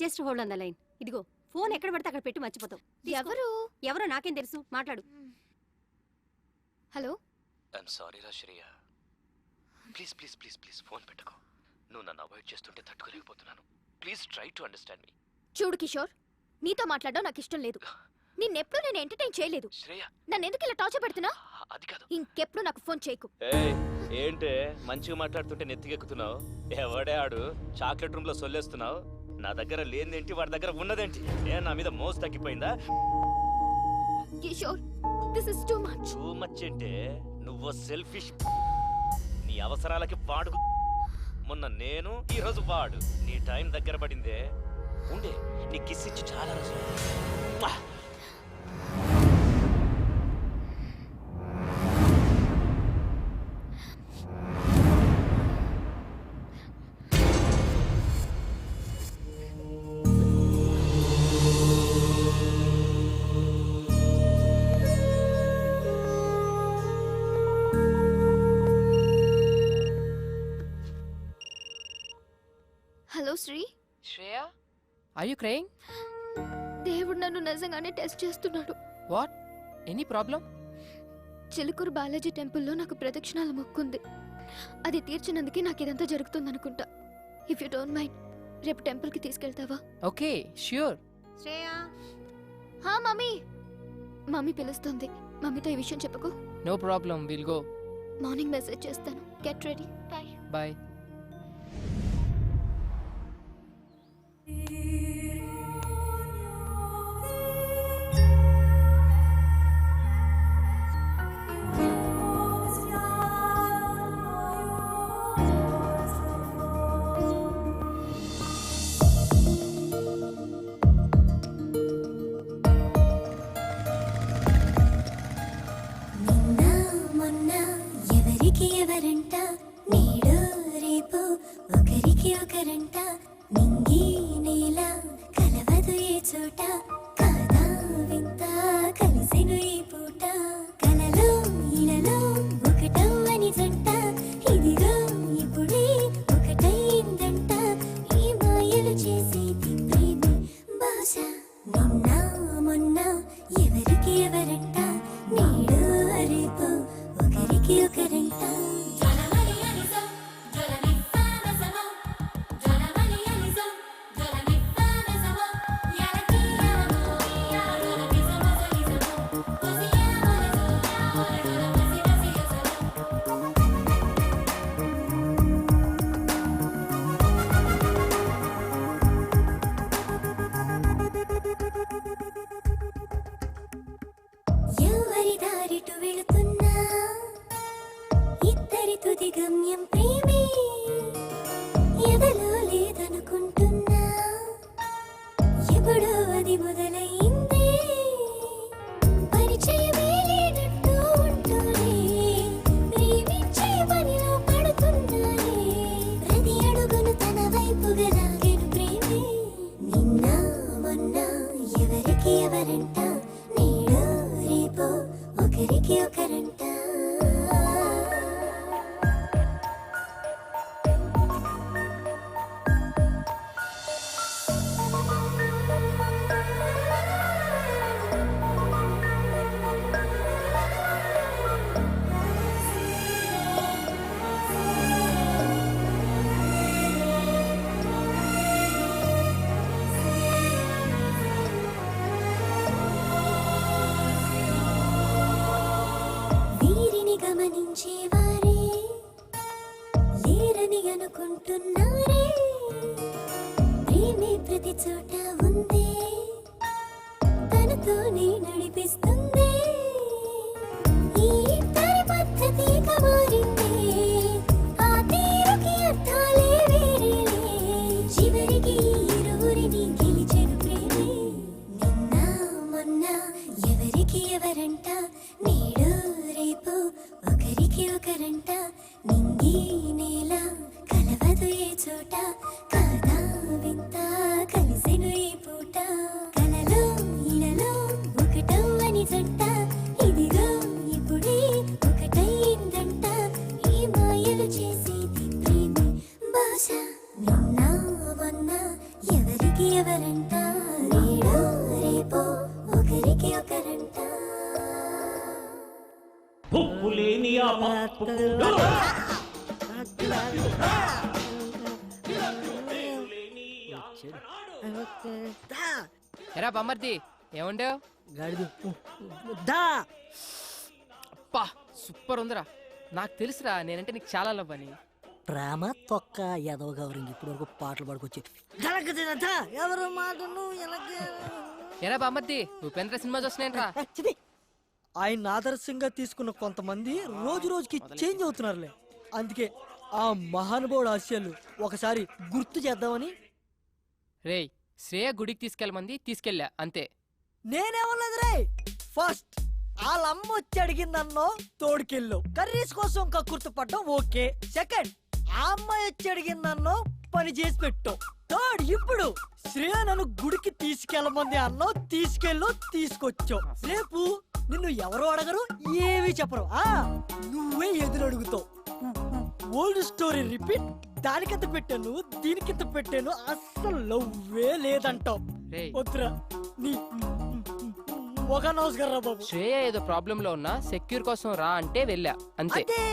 Just hold on the line. ఇదిగో phone ఎక్కడ పడితే అక్కడ పెట్టి మర్చిపోతావు. ఎవరో నాకేం తెలుసు, మాట్లాడు. హలో. ఐఎమ్ సారీ రా Shreya, please please please please phone పెట్టుకో. నువ్వు నన్ను అవాయిడ్ చేస్తుంటే తట్టుకోలేకపోతున్నాను. ప్లీజ్ ట్రై టు అండర్స్టాండ్ మీ. చూడు కిషోర్, నీతో మాట్లాడడం నాకు ఇష్టం లేదు. నిన్నెప్పుడు నేను ఎంటర్టైన్ చేయలేదు. శ్రేయ, నన్ను ఎందుకు ఇలా టార్చర్ పెడుతున్నా? అది కాదు. ఇంకెప్పుడు నాకు ఫోన్ చేయకు. ఏంటే మంచిగా మాట్లాడుతుంటే నెత్తికెక్కుతున్నావు? ఎవడే ఆడు చాక్లెట్ రూమ్ లో సొల్లేస్తున్నావు? నా దగ్గర లేనిదేంటి, వాడి దగ్గర ఉన్నదేంటి? నా మీద మోసు తగ్గిపోయిందా? Kishore, this is too much. Too much అంటే నువ్వు సెల్ఫిష్. నీ అవసరాలకి వాడు. మొన్న నేను, ఈ రోజు వాడు. నీ టైం దగ్గర పడిందే. ఉండే నీ కిస్ ఇచ్చి చాలా రోజులు. Hello Sri. Shreya, are you crying? దేవుడు నన్ను నిజంగానే టెస్ట్ చేస్తున్నాడు. What? Any problem? Chilkur Balaji టెంపుల్లో నాకు ప్రదక్షిణాల మొక్కుంది. అది తీర్చినందుకే నాకు ఇదంతా జరుగుతుందనుకుంటా. ఇఫ్ యూ డోంట్ మైండ్, రేపు టెంపుల్కి తీసుకెళ్తావా? Okay, sure. Shreya. Mummy. Mummy పిలుస్తుంది. మమ్మీతో ఈ విషయం చెప్పుకో. No problem, will go. Morning message చేస్తాను. Get ready. బాయ్. బాయ్. ఎవరంట నేడు రేపు ఒకరికి ఒకరంట. నింగి నేల కలవదు ఏ చోట. కాదా వింత కలిసెను ఈ పూట. కలలో ఇలలో ఒకటవ్వని జంట. ఇదిగో ఇప్పుడే ఒకటైందంట. ఈ మాయలు చేసేది ప్రేమే బహుశా. నిన్న మొన్న ఎవరికి ఎవరంట. నేడు రేపు ఒకరికి ఒకరంట. ఎవరి దారిటు వెళుతున్నా ఇద్దరి తుది గమ్యం ప్రేమే. ఎదలో లేదనుకుంటున్నా ఎప్పుడో అది మొదలైంది. పరిచయమే లేనట్టు ఉంటూనే ప్రేమించే పనిలో పడుతున్నానే. ప్రతి అడుగును తన వైపుగా లాగెను ప్రేమే. నిన్న మొన్న ఎవరికి ఎవరంట. నేడు రేపు ఒకరికి ఒకరంట. గమనించేవారే లేరని అనుకుంటున్నారే. ప్రేమే ప్రతి చోట ఉంది, తనతోనే నడిపిస్తుంది. ఈ ఇద్దరి పద్ధతి మారింది. ఆ తీరుకి అర్థాలే వేరేలే. చివరికి ఇరువురిని గెలిచెను ప్రేమే. నిన్న మొన్న ఎవరికి ఎవరంట. నేడు రేపు ఒకరికి ఒకరంట. నింగి నేల కలవదు ఏ చోట. కాదా వింత కలిసెను ఎవరంట నేడో రేపో ఒకరికి ఒకరంట ఉప్పులేని ఆ పప్పు ఎరా బమ్మర్ది ఏముండేవు దా అప్పా సూపర్ ఉందిరా. నాకు తెలుసురా నేనంటే నీకు చాలా లవ్ అని. ప్రేమ తొక్క ఎదవ గౌరింగ్ ఇప్పుడు వరకు పాటలు పాడుకొచ్చి ఎవరు మాటను ఎరా బమ్మర్ది ఉపేంద్ర సినిమా చూస్తున్నాయంట్రా. ఆయన ఆదర్శంగా తీసుకున్న కొంతమంది రోజు రోజుకి చేంజ్ అవుతున్నారులే. అందుకే ఆ మహానుభావుడు ఆశయాలు ఒకసారి గుర్తు చేద్దామని. రేయ్ శ్రేయ గుడికి తీసుకెళ్ళమంది తీసుకెళ్ళా అంతే. నేనేమన్నది రే, ఫస్ట్ వాళ్ళమ్మ వచ్చి అడిగిందన్నో తోడుకెళ్ళు, కర్రీస్ కోసం కక్కుర్తి పడ్డం ఓకే. సెకండ్ ఆ అమ్మాయి వచ్చి అడిగిందన్నో పని చేసి పెట్టు. థర్డ్ ఇప్పుడు శ్రేయ నన్ను గుడికి తీసుకెళ్ళమంది అన్నో తీసుకెళ్ళు తీసుకొచ్చావు. రేపు నిన్ను ఎవరు అడగరు ఏమీ చెప్పరు, నువ్వే ఎదురు అడుగుతావు. Old story repeat. దానికింత పెట్టాను దీనికింత పెట్టాను అస్సలు లవ్వే లేదంటావు. రేయ్ వద్దురా నీ ఒక నమస్కారం బాబు. శ్రేయ ఏదో ప్రాబ్లం లో ఉన్నా సెక్యూర్ కోసం రా అంటే వెళ్ళా అంతే. అదే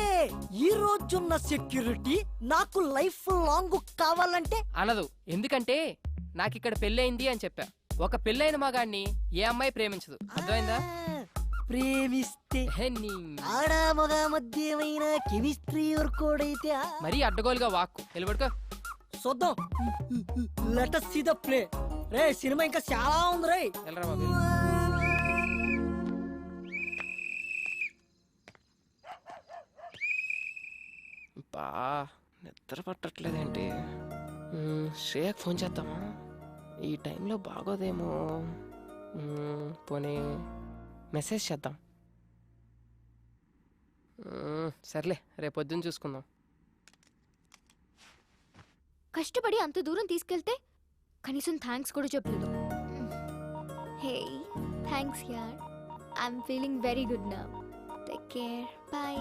ఈ రోజున్న సెక్యూరిటీ నాకు లైఫ్ లాంగ్ కావాలంటే అనదు. ఎందుకంటే నాకు ఇక్కడ పెళ్ళయింది అని చెప్పా. ఒక పెళ్ళైన మగాడిని ఏ అమ్మాయి ప్రేమించదు, అర్థమైందా? ప్రేమిస్తే హే నీ ఆడ మగ మధ్యమైన కెమిస్ట్రీ వర్కౌడైతే మరీ అడ్డగోలుగా వాక్కు నిలబడుకో. చూద్దాం. Let us see the play. Ray cinema ఇంకా చాలా ఉంది రే. వెళ్ళరా బాబు. బా నిద్ర పట్టట్లేదేంటి? శ్రేయకు ఫోన్ చేద్దామా? ఈ టైంలో బాగోదేమో. పోనీ మెసేజ్ చేద్దాం. సర్లే రేపు పొద్దున్న చూసుకుందాం. కష్టపడి అంత దూరం తీసుకెళ్తే కనీసం థ్యాంక్స్ కూడా చెప్పలేదు. హే థ్యాంక్స్ యార్, I'm feeling very good now. Take care, by.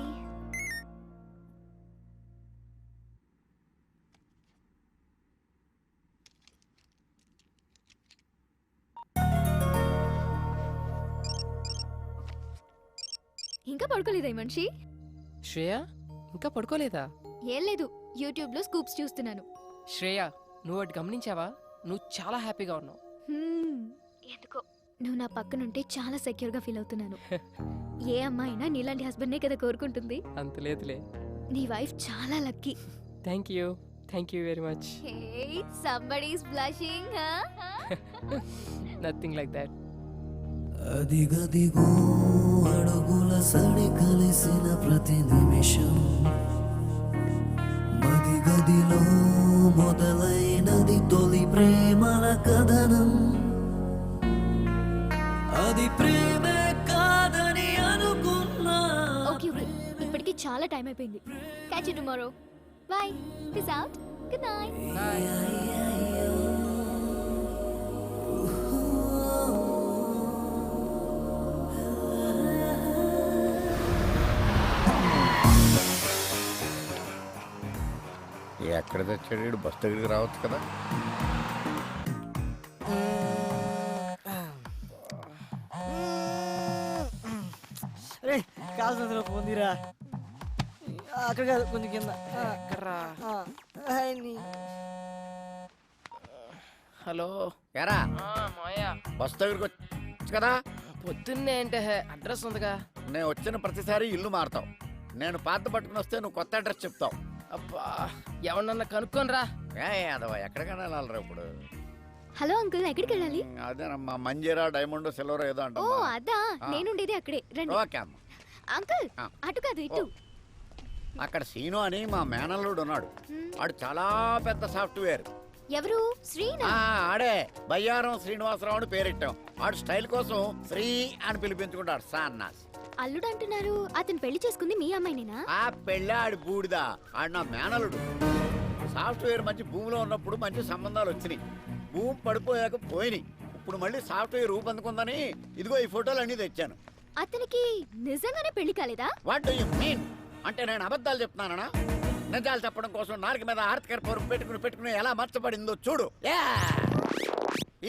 ఇంకా పడుకోలేదా ఈ మనిషి? శ్రేయ ఇంకా పడుకోలేదా? ఏం లేదు, యూట్యూబ్ లో స్కూప్స్ చూస్తున్నాను. శ్రేయ నువ్వు ఒకటి గమనించావా? నువ్వు చాలా హ్యాపీగా ఉన్నావు. ఎందుకో నువ్వు నా పక్కనుంటే చాలా సెక్యూర్ గా ఫీల్ అవుతున్నాను. ఏ అమ్మాయినా నీలాంటి హస్బెండ్ నే కదా కోరుకుంటుంది. అంత లేదులే. నీ వైఫ్ చాలా lucky. Thank you very much. Hey, somebody's blushing, huh? Nothing like that. అదిగదిగో అడుగుల సడి కలిసిన ప్రతి నిమిషం మదిగదిలో మొదలైనది తొలి ప్రేమల కథనం. అది ప్రేమే కాదని అనుకున్నా. ఓకే ఓకే, ఇప్పటికి చాలా టైం అయిపోయింది. Catch you tomorrow. By. Peace out. Good night. ఎక్కడ తెచ్చాడు? బస్ దగ్గరికి రావచ్చు కదా. రే కాల్సిన పొందిరా. అక్కడ కాదు కొంచెం కింద. హలో ఎరా మాయా, బస్ దగ్గరికి వచ్చు కదా. పొద్దున్నే అంటే అడ్రస్ ఉందిగా. నేను వచ్చిన ప్రతిసారి ఇల్లు మారుతావు. నేను పాత పట్టుకుని వస్తే నువ్వు కొత్త అడ్రస్ చెప్తావు. అబ్బా ఎవరన్నా కనుక్కోనరా. అదవా ఎక్కడికైనా వెళ్ళాలరా ఇప్పుడు. హలో అంకుల్, ఎక్కడికి వెళ్ళాలి? అదేనమ్మా మంజీరా డైమండ్ సిల్వర్ ఏదో అంట. ఓ అదా, నేనుండేది అక్కడే. రండి. ఓకే అమ్మ. అంకుల్ ఆ. అటు కాదు ఇటు. అక్కడ సీను అని మా మేనల్లుడు ఉన్నాడు. ఆడు చాలా పెద్ద సాఫ్ట్వేర్. ఎవరు? శ్రీనా? ఆడే బయ్యారం శ్రీనివాసరావు అని పేరెట్టాం. ఆడు స్టైల్ కోసం శ్రీ అని పిలిపించుకుంటాడు సాన్నాస్. అల్లుడు అంటున్నారు. అతను పెళ్లి చేసుకుంది మీ అమ్మాయినేనా? ఆ పెళ్ళి ఆడి బూడిదా. ఆడు నా మేనలుడు. సాఫ్ట్వేర్ మంచి భూమిలో ఉన్నప్పుడు మంచి సంబంధాలు వచ్చినాయి. భూమి పడిపోయాక పోయినాయి. ఇప్పుడు మళ్ళీ సాఫ్ట్వేర్ రూపొందుకుందని ఇదిగో ఈ ఫోటోలు అన్ని తెచ్చాను. అతనికి నిజంగానే పెళ్లి కాలేదా? What do you mean? అంటే నేను అబద్ధాలు చెప్తున్నానా? నిజాలు చెప్పడం కోసం నాలుగు మీద ఆర్థిక పొరుగు పెట్టుకుని ఎలా మర్చబడిందో చూడు.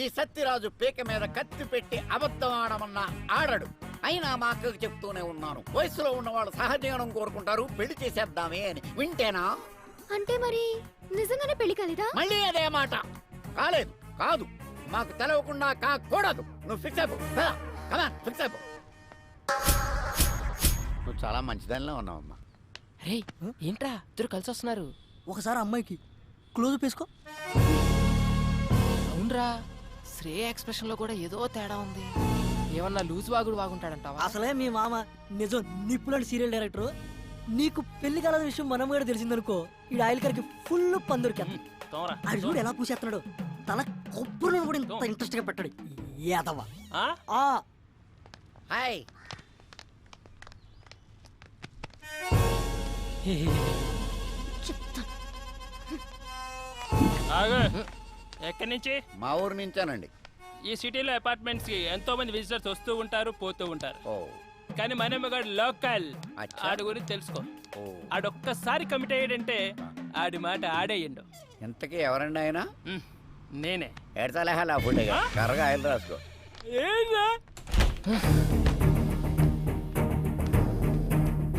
ఈ సత్యరాజు పీక మీద కత్తి పెట్టి అబద్ధం ఆడమన్నా ఆడడు. అయినా మా అక్కకు చెప్తూనే ఉన్నాను, వయసులో ఉన్నవాళ్ళు సహజీవనం కోరుకుంటారు, పెళ్లి చేసేద్దామే అని. వింటేనా? అంటే మరి నిజంగానే పెళ్లి కాలేదా? మళ్ళీ అదే మాట. కాలేదు, కాదు, మాకు తెలవకుండా కాకూడదు. నువ్వు ఫిక్స్ అయిపో, ఫిక్స్ అయిపో. నువ్వు చాలా మంచిదానిలో ఉన్నావమ్మా. రే ఏంట్రా ఇద్దరు కలిసి వస్తున్నారు? ఒకసారి అమ్మాయికి క్లోజ్ వేసుకో. అవునరా, శ్రేయ ఎక్స్ప్రెషన్ లో కూడా ఏదో తేడా ఉంది. ఏమన్నా లూజ్ వాగుడు వాగుంటాడంటావా? అసలే మీ మామ నిజం నిప్పులాంటి సీరియల్ డైరెక్టర్. నీకు పెళ్లి కాలేద విషయం మనం కూడా తెలిసిందనుకో, ఈ ఆయిల్ కరికి ఫుల్ పందురికి. అది చూడు ఎలా పూసేస్తున్నాడు. తన కొబ్బరి కూడా ఇంత ఇంట్రెస్ట్ గా పెట్టాడు యాదవ. హాయ్. ఎక్కడి నుంచి? మా ఊరు నుంచానండి. ఈ సిటీలో అపార్ట్మెంట్స్ కి ఎంతో మంది విజిటర్స్ వస్తూ ఉంటారు, పోతూ ఉంటారు. ఓ, కానీ మనమ్మగాడు లోకల్. అచ్చా. ఆడి గురించి తెలుసుకో. ఓ. ఆడొక్కసారి కమిట్ అయ్యాడంటే ఆడి మాట ఆడేయండు. ఇంతకీ ఎవరండి ఆయన? నేనే. ఎడతలేహాలి ఆ ఫుడ్ కర్రగా ఆయిల్ రాసుకో. ఏంగా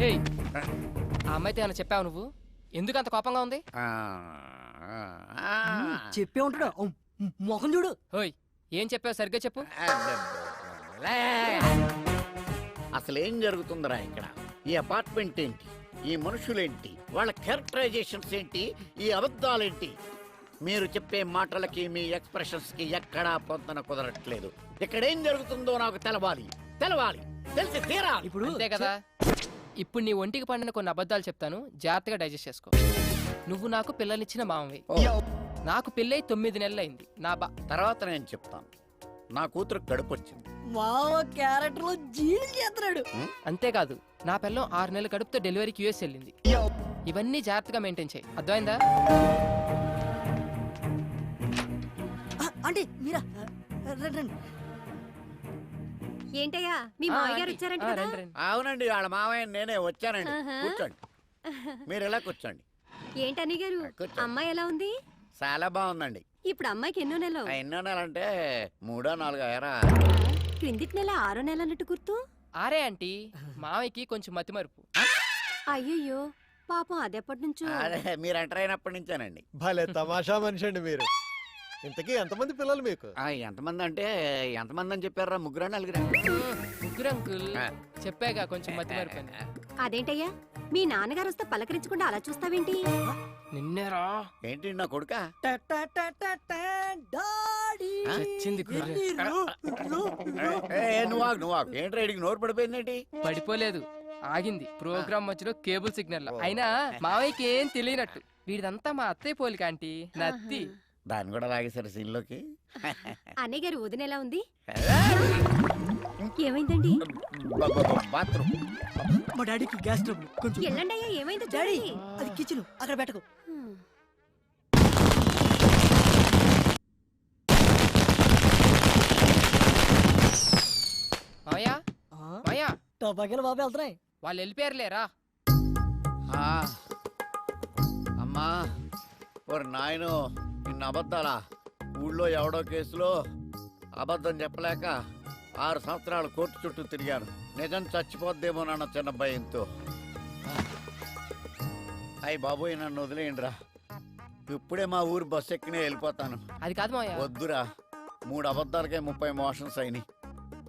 ఏయ్, ఆ అమ్మాయితో ఏమైనా చెప్పావు నువ్వు? ఎందుకు అంత కోపంగా ఉంది? చెప్పే ఉంటాడు. మొహం చూడు. ఓయ్, ఏం చెప్పావు సరిగ్గా చెప్పు. అసలు ఏం జరుగుతుందిరా ఇక్కడ? ఈ అపార్ట్మెంట్ ఏంటి, ఈ మనుషులేంటి, వాళ్ళ క్యారెక్టరైజేషన్స్ ఏంటి, ఈ అబద్ధాలేంటి? మీరు చెప్పే మాటలకి మీ ఎక్స్ప్రెషన్స్ కి ఎక్కడా పొందన కుదరట్లేదు. ఇక్కడ ఏం జరుగుతుందో నాకు తెలవాలి, తెలిసి తీరాలి. ఇప్పుడు అంతే కదా. ఇప్పుడు నీ ఒంటికి పండిన కొన్ని అబద్ధాలు చెప్తాను, జాగ్రత్తగా డైజెస్ట్ చేసుకో. నువ్వు నాకు పిల్లనిచ్చిన మామవి. నాకు పెళ్ళై 9 నెలలైంది. నా తర్వాత నేను చెప్తాను. నా కూతురు కడుపు వచ్చింది. మామ క్యారెక్టర్ లో జీని చేస్తున్నాడు. అంతేకాదు, నా పిల్లం 6 నెలల కడుపుతో డెలివరీకి యూఎస్ వెళ్ళింది. ఇవన్నీ జాగ్రత్తగా మెయింటైన్ చేయి, అర్థమైందా? అంటే మీరా రండి. ఏంటయ్యా మీ మామయ్య గారు వచ్చారంట కదా? రండి, రండి. అవునండి, వాళ్ళ మామయ్య నేనే వచ్చానండి. కూర్చోండి, మీరు ఎలా కూర్చోండి. ఏంటని గారు, కూర్చో. అమ్మాయి ఎలా ఉంది? చాలా బాగుందండి. ఇప్పుడు అమ్మాయికి ఎన్నో నెలలు? ఎన్నో నెలంటే 3 4 ఏరా. క్రిందిటి నెల 6వ నెల అన్నట్టు గుర్తు. ఆరే ఆంటీ, మామయ్యకి కొంచెం మతిమరుపు. అయ్యయ్యో పాపం అదెప్పటి నుంచో. అదే మీరు ఎంటర్ అయినప్పటి నుంచేనండి. భలే తమాషా మనిషి అండి మీరు. ఇంతకీ ఎంతమంది పిల్లలు మీకు? ఎంతమంది అంటే ఎంతమంది అని చెప్పారా? 3 4 ముగ్గురు అంకుల్. చెప్పాగా కొంచెం మతిమరుపు అని. అదేంటయ్యా, మీ నాన్నగారు వస్తే పలకరించకుండా అలా చూస్తావేంటి? నిన్నేరా ఏంటి నా కొడుక? వచ్చింది కుర్ర. నువ్వు ఏంటి రైడికి నోరు పడిపోయిందేంటి? పడిపోలేదు, ఆగింది ప్రోగ్రామ్ మధ్యలో కేబుల్ సిగ్నల్. అయినా మావయ్యకి ఏం తెలియనట్టు. వీడిదంతా మా అత్తయ్య పోలిక ఆంటీ, నత్తి. దాన్ని కూడా లాగేశారు సీన్లోకి. అన్నయ్య గారు వదిన ఎలా ఉంది? ఏమైందండి? బాత్రూమ్. మా డాడీకి గ్యాస్ ట్రబుల్ కొంచెం. ఎల్లండి అయ్యా, ఏమైందో డాడీ చూడండి. అది కిచెన్, అక్కడ పెట్టకు. మావయ్య, మావయ్య, టపాకాయలు బాబు వెళ్తున్నాయి. వాళ్ళు వెళ్ళిపోయారులేరా. అమ్మా ఓరి నాయను, నిన్న అబద్ధాలా? ఊళ్ళో ఎవడో కేసులో అబద్ధం చెప్పలేక 6 సంవత్సరాలు కోర్టు చుట్టూ తిరిగాను. నిజం చచ్చిపోద్దేమోనన్న చిన్న భయంతో. అయ్యి బాబోయ్, నన్ను వదిలేయండిరా. ఇప్పుడే మా ఊరు బస్సు ఎక్కినే వెళ్ళిపోతాను. అది కాదు మావయ్య. వద్దురా, 3 అబద్ధాలకే 30 మోషన్స్ అయినాయి.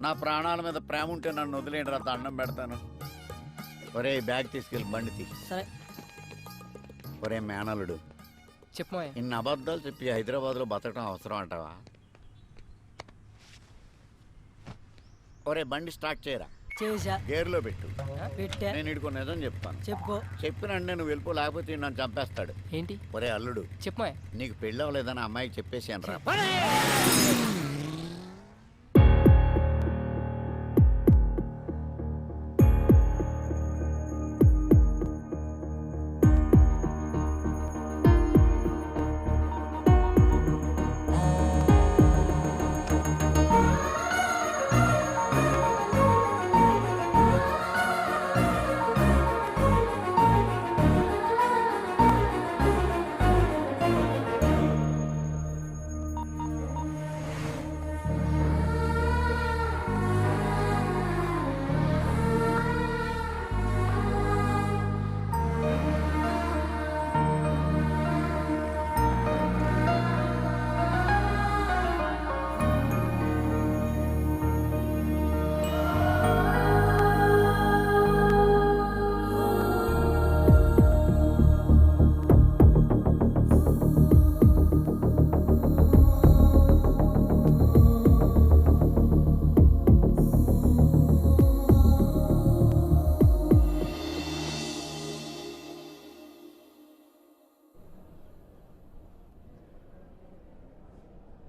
నా ప్రాణాల మీద ప్రేమ ఉంటే నన్ను వదిలేయండిరా, దండం పెడతాను. ఒరే బ్యాగ్ తీసుకెళ్ళి బండి తీ. సరే. ఒరే మేనలుడు, చెప్పు మావయ్య. ఇన్ని అబద్ధాలు చెప్పి హైదరాబాద్లో బతకడం అవసరం అంటావా? ఒరే బండి స్టార్ట్ చేయరా, చేసా. గేర్లో పెట్టు. పెట్టా. నేను ఇడుకో నిజం చెప్తాను. చెప్పుకో. చెప్పినంటే నువ్వు వెళ్ళిపో, లేకపోతే ఈడు నన్ను చంపేస్తాడు. ఏంటి? ఒరే అల్లుడు, చెప్పు మావయ్య. నీకు పెళ్ళి అవ్వలేదని అమ్మాయికి చెప్పేసాను రా.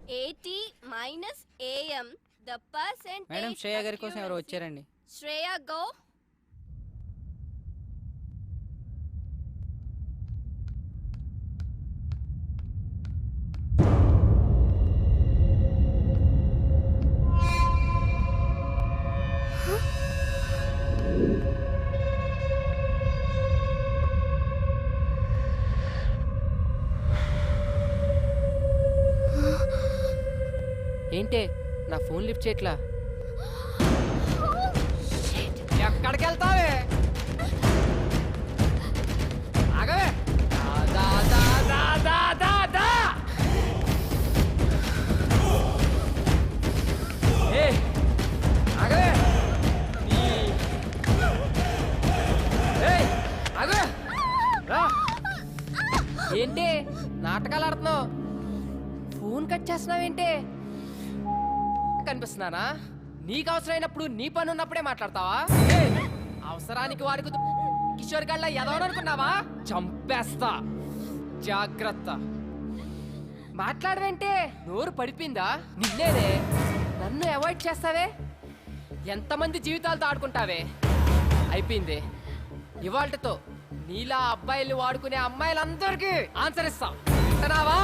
80 minus AM. The percentage. Madam Shreya గారి కోసం ఎవరు వచ్చారండి? Shreya, go. ఏంటే నా ఫోన్ లిఫ్ట్ చేయట్లా? ఎక్కడికి వెళ్తావే? ఆగవే. దా, దా, దా, దా, దా, దా. ఏయ్, ఆగవే. ఏయ్, ఆగవే. రా. ఏంటి నాటకాలు ఆడుతున్నావు? ఫోన్ కట్ చేస్తున్నావేంటి? కనిపిస్తున్నానా? నీకు అవసరమైనప్పుడు నీ పని ఉన్నప్పుడే మాట్లాడతావా? అవసరానికి వాడుకు కిషోర్ గళ్ళ ఎదవననుకున్నావా? చంపేస్తా, జాగ్రత్త. మాట్లాడవేంటే? నోరు పడిపోయిందా? నిన్నేనే నన్ను అవాయిడ్ చేస్తావే? ఎంతమంది జీవితాలతో ఆడుకుంటావే? అయిపోయింది. ఇవాళ్టితో నీలా అబ్బాయిలు వాడుకునే అమ్మాయిలందరికీ ఆన్సర్ ఇస్తా. వింటున్నావా?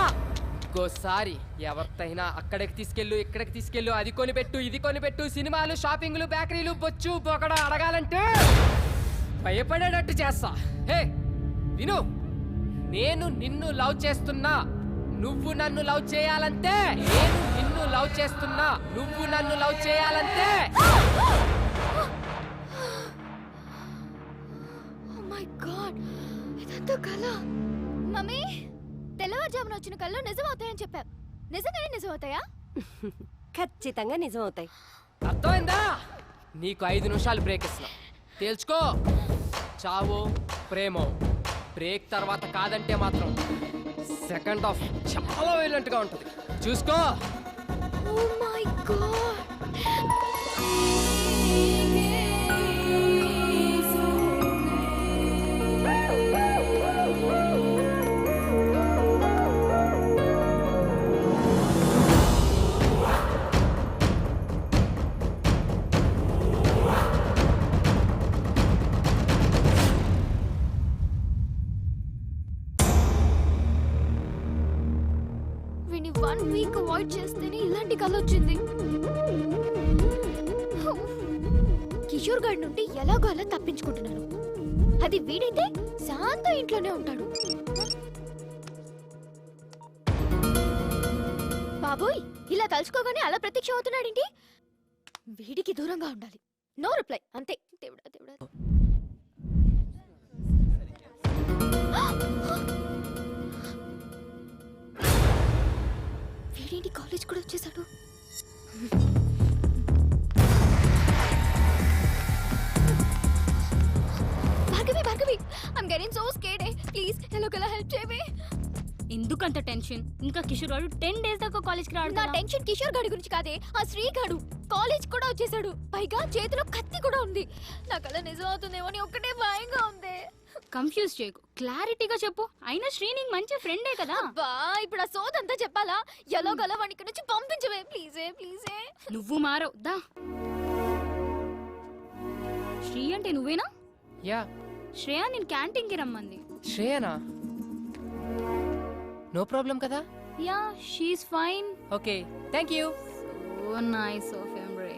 ఇంకోసారి ఎవరితైనా అక్కడికి తీసుకెళ్ళు, ఇక్కడికి తీసుకెళ్ళు, అది కొనిపెట్టు, ఇది కొనిపెట్టు, సినిమాలు, షాపింగ్లు, బేకరీలు, బొచ్చు బొకడ అడగాలంటే భయపడేటట్టు చేస్తా. హే విను, నేను నిన్ను లవ్ చేస్తున్నా, నువ్వు నన్ను లవ్ చేయాలంటే. నేను నిన్ను లవ్ చేస్తున్నా, నువ్వు నన్ను లవ్ చేయాలంటే. ఓ మై గాడ్, ఇదంతా కల. మమ్మీ, తెల్లవారుజామున వచ్చిన కళ్ళు నిజం అవుతాయని చెప్పావు. నిజంగానే నిజం అవుతాయా? ఖచ్చితంగా నిజం అవుతాయి. అర్థమైందా? నీకు 5 నిమిషాలు బ్రేక్ ఇస్తున్నా, తేల్చుకో. చావో ప్రేమో. బ్రేక్ తర్వాత కాదంటే మాత్రం సెకండ్ హాఫ్ చాలా వైలెంట్ గా ఉంటది, చూసుకో. Oh my God. వీడిని 1 వీక్ అవాయిడ్ చేస్తేనే ఇలాంటి కళ వచ్చింది. కిషోర్ గారి నుండి ఎలాగో అలా తప్పించుకుంటున్నాను. అది వీడైతే శాంత ఇంట్లోనే ఉంటాడు. బాబోయ్, ఇలా తలుచుకోగానే అలా ప్రత్యక్ష అవుతున్నాడేంటి? వీడికి దూరంగా ఉండాలి. నో రిప్లై, అంతే. దేవుడా దేవుడా. వీడేంటి కాలేజ్ కూడా వచ్చేసాడు? Bhargavi, Bhargavi, I'm getting so scared. Please ఎలాగోలా హెల్ప్ చేయవే. ఎందుకంత టెన్షన్? ఇంకా కిషోర్ గారు 10 days దాకా కాలేజ్ కి రాడు. నా టెన్షన్ కిషోర్ గాడి గురించి కాదే, ఆ శ్రీ గాడు కాలేజ్ కూడా వచ్చేసాడు. పైగా చేతిలో కత్తి కూడా ఉంది. నాకలా నిజం అవుతుందేమో అని ఒక్కటే భయంగా ఉంది. కన్ఫ్యూజ్ చేయకు, క్లారిటీగా చెప్పు. అయినా శ్రీ నీకు మంచి ఫ్రెండే కదా. అబ్బా, ఇప్పుడు ఆ సోదంతా చెప్పాలా? ఎలాగోలా వాడికి నుంచి పంపించవే ప్లీజే, ప్లీజే. నువ్వు మారవు దా. శ్రీ అంటే నువ్వేనా? యా, శ్రేయ నేను క్యాంటీన్ కి రమ్మంది. శ్రేయనా? నో ప్రాబ్లం కదా? Yeah, she's fine. Okay, thank you. So nice of him రే.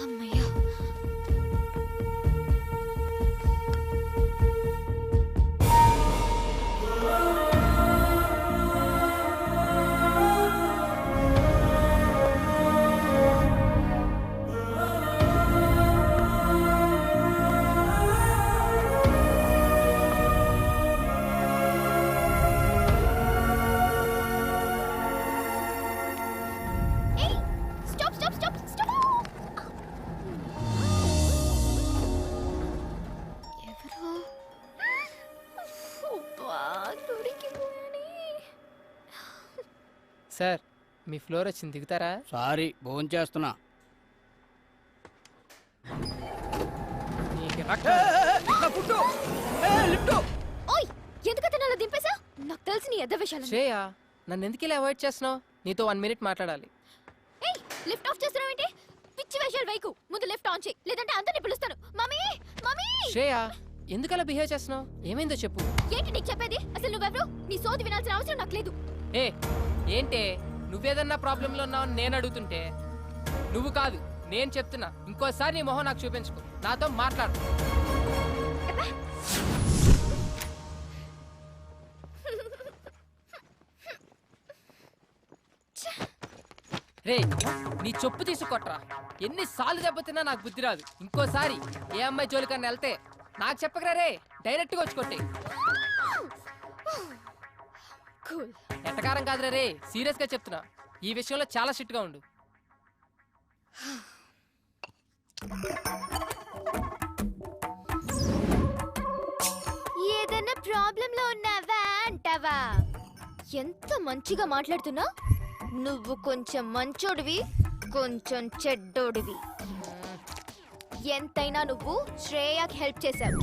అమ్మయ్య. సార్, మీ ఫ్లోర్ వచ్చింది, దిగుతారా? సారీ, భోజనం చేస్తున్నా. ఓయ్, ఎందుకు అతను అలా దింపేశా? నాకు తెలిసి నీ ఎద్ద విషయాలు శ్రేయ నన్ను ఎందుకు ఇలా అవాయిడ్ చేస్తున్నావు? నీతో 1 minute మాట్లాడాలి. ఏయ్ లిఫ్ట్ ఆఫ్ చేస్తున్నావు ఏంటి? పిచ్చి వేషాలు వైకు. ముందు లిఫ్ట్ ఆన్ చేయి, లేదంటే అందరిని పిలుస్తాను. మమ్మీ మమ్మీ శ్రేయ ఎందుకు అలా బిహేవ్ చేస్తున్నావు? ఏమైందో చెప్పు. ఏంటి నీకు చెప్పేది? అసలు నువ్వెవరు? నీ సోది వినాల్సిన అవసరం నాకు లేదు. ఏ ఏంటే నువ్వేదన్నా ప్రాబ్లంలో ఉన్నావని నేను అడుగుతుంటే నువ్వు కాదు నేను చెప్తున్నా. ఇంకోసారి నీ మొహం నాకు చూపించుకో, నాతో మాట్లాడు. రే నీ చెప్పు తీసుకొట్రా. ఎన్నిసార్లు దెబ్బతిన్నా నాకు బుద్ధి రాదు. ఇంకోసారి ఏ అమ్మాయి జోలికన్నా వెళ్తే నాకు చెప్పకరా రే, డైరెక్ట్గా వచ్చి కొట్టే. కూల్. ఎట్టకారం కాదురా రే, సీరియస్గా చెప్తున్నా. ఈ విషయంలో చాలా స్ట్రిక్ట్గా ఉండు. ఏదైనా ప్రాబ్లం లో ఉన్నావా అంటావా? ఎంత మంచిగా మాట్లాడుతున్నా. నువ్వు కొంచెం మంచోడివి, కొంచెం చెడ్డోడివి. ఎంతైనా నువ్వు శ్రేయకి హెల్ప్ చేశావు.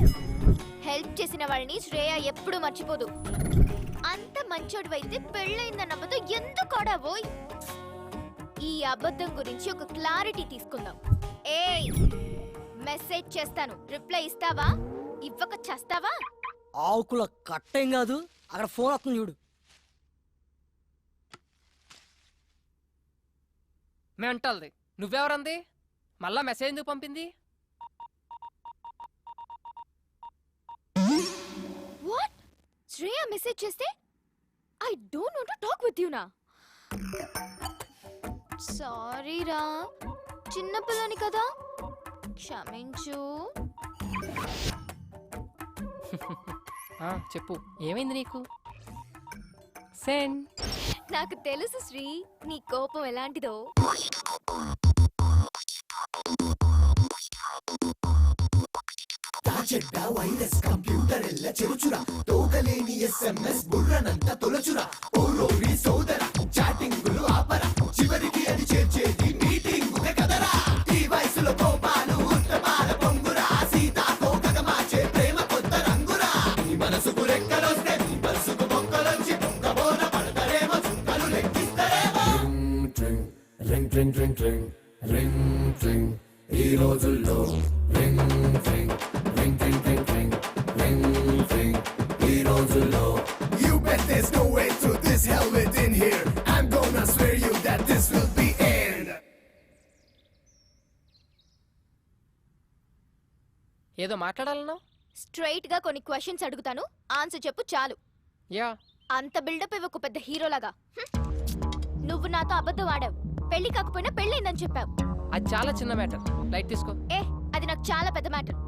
హెల్ప్ చేసిన వాళ్ళని శ్రేయ ఎప్పుడు మర్చిపోదు. అంత మంచోడివైతే పెళ్ళైందన్న అబద్ధం ఎందుకు ఆడావోయ్? ఈ అబద్ధం గురించి ఒక క్లారిటీ తీసుకుందాం. ఏయ్ మెసేజ్ చేస్తాను, రిప్లై ఇస్తావా? ఇవ్వక చేస్తావా? ఆకుల కట్టేం కాదు, అక్కడ ఫోన్ వస్తుంది చూడు. మెంటల్ది. నువ్వెవరంది? మళ్ళా మెసేజ్ ఎందుకు పంపింది? వాట్? శ్రేయ మెసేజ్ చేస్తే I don't want to talk with you నా. సారీ రా, చిన్న పిల్లని కదా, క్షమించు. చెప్పు ఏమైంది నీకు? సెండ్. నాకు తెలుసు శ్రీ, నీ కోపం ఎలాంటిదో. వైరస్ కంప్యూటర్ ఎల్ల చెరుచురా, తోకలేని SMS బుర్రనంత తొలచురా. ఓ రోరి సోదర చాటింగులు ఆపరా, చివరికి అది చేర్చేది మీటింగ్ కదరా. ఈ వయసులో కోపాలు ఉత్తమాల పొంగురా, సీతాకోకగా మార్చే ప్రేమ కొత్త రంగురా. నీ మనసుకు రెక్కలొస్తే నీ మనసుకు మొక్కలొచ్చి పొంగబోన పడతారేమో, చుక్కలు లెక్కిస్తారేమో. రింగ్ ట్రింగ్ ట్రింగ్ ట్రింగ్ రింగ్ ట్రింగ్, ఈ రోజుల్లో రింగ్ ట్రింగ్ రింగ్ ట్రింగ్ ట్రింగ్ ట్రింగ్ రింగ్ ట్రింగ్, ఈ రోజుల్లో. You bet there's no way through this hell within here. I'm gonna swear you that this will be end. ఏదో మాట్లాడాలన్నా? స్ట్రైట్ గా కొన్ని క్వశ్చన్స్ అడుగుతాను, ఆన్సర్ చెప్పు చాలు. యా. అంత బిల్డప్ ఇవ్వకు పెద్ద హీరోలాగా. నువ్వు నాతో అబద్ధం ఆడావు. పెళ్లి కాకపోయినా పెళ్ళైందని చెప్పావు. అది చాలా చిన్న మ్యాటర్, లైట్ తీసుకో. ఏ అది నాకు చాలా పెద్ద మ్యాటర్.